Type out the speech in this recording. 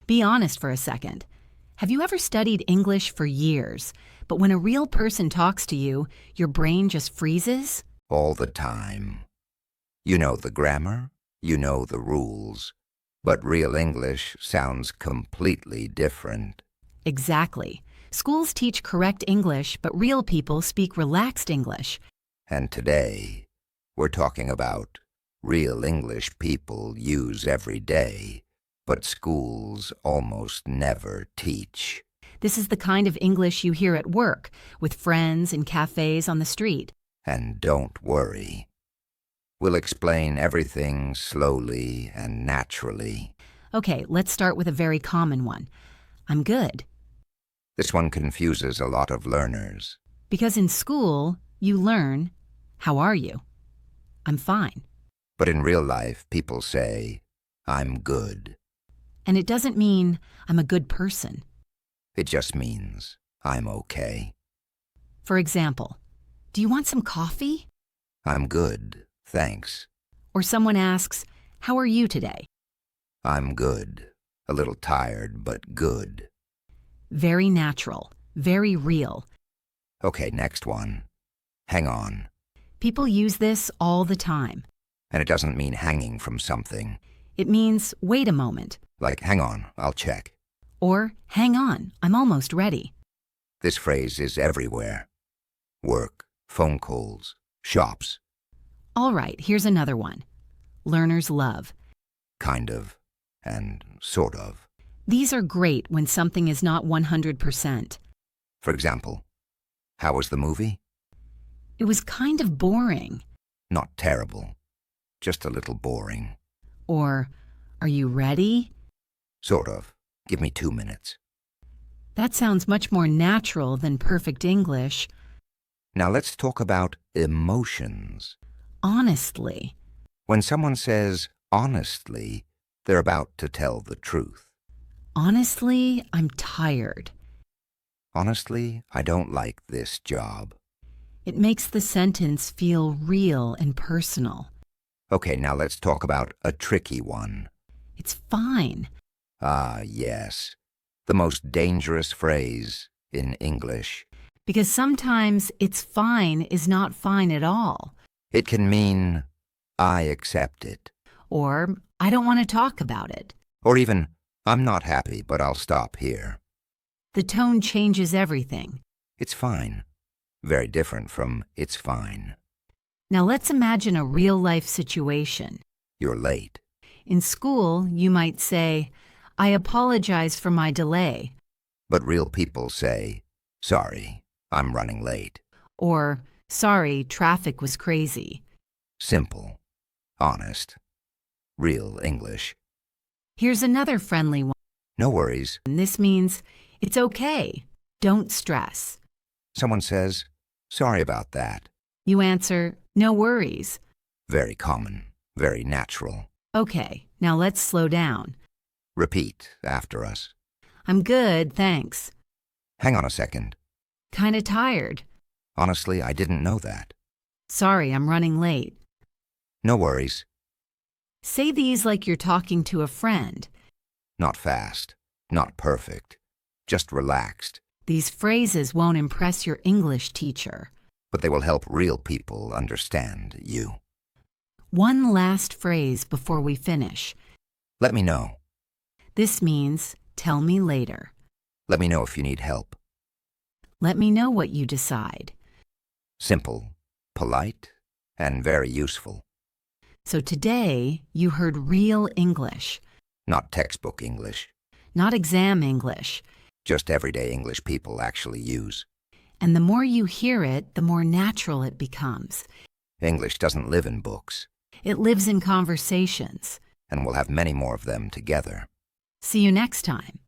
Be honest for a second. Have you ever studied English for years, but when a real person talks to you, your brain just freezes? All the time. You know the grammar, you know the rules, but real English sounds completely different. Exactly. Schools teach correct English, but real people speak relaxed English. And today, we're talking about real English people use every day, but schools almost never teach. This is the kind of English you hear at work, with friends in cafes on the street. And don't worry. We'll explain everything slowly and naturally. Okay, let's start with a very common one. I'm good. This one confuses a lot of learners. Because in school, you learn, how are you? I'm fine. But in real life, people say, I'm good. And it doesn't mean I'm a good person. It just means I'm okay. For example, do you want some coffee? I'm good, thanks. Or someone asks, how are you today? I'm good. A little tired, but good. Very natural, very real. Okay, next one. Hang on. People use this all the time. And it doesn't mean hanging from something. It means wait a moment. Like, hang on, I'll check. Or hang on, I'm almost ready. This phrase is everywhere. Work, phone calls, shops. All right, here's another one. Learners love. Kind of, and sort of. These are great when something is not 100%. For example, how was the movie? It was kind of boring. Not terrible, just a little boring. Or, are you ready? Sort of. Give me 2 minutes. That sounds much more natural than perfect English. Now let's talk about emotions. Honestly. When someone says honestly, they're about to tell the truth. Honestly, I'm tired. Honestly, I don't like this job. It makes the sentence feel real and personal. Okay, now let's talk about a tricky one. It's fine. Ah, yes. The most dangerous phrase in English. Because sometimes it's fine is not fine at all. It can mean, I accept it. Or, I don't want to talk about it. Or even, I'm not happy, but I'll stop here. The tone changes everything. It's fine. Very different from it's fine. Now let's imagine a real-life situation. You're late. In school, you might say, I apologize for my delay. But real people say, sorry, I'm running late. Or, sorry, traffic was crazy. Simple, honest, real English. Here's another friendly one. No worries. And this means, it's okay. Don't stress. Someone says, sorry about that. You answer, no worries. Very common, very natural. Okay, now let's slow down. Repeat after us. I'm good, thanks. Hang on a second. Kinda tired. Honestly, I didn't know that. Sorry, I'm running late. No worries. Say these like you're talking to a friend. Not fast, not perfect, just relaxed. These phrases won't impress your English teacher. But they will help real people understand you. One last phrase before we finish. Let me know. This means, tell me later. Let me know if you need help. Let me know what you decide. Simple, polite, and very useful. So today, you heard real English. Not textbook English. Not exam English. Just everyday English people actually use. And the more you hear it, the more natural it becomes. English doesn't live in books. It lives in conversations. And we'll have many more of them together. See you next time.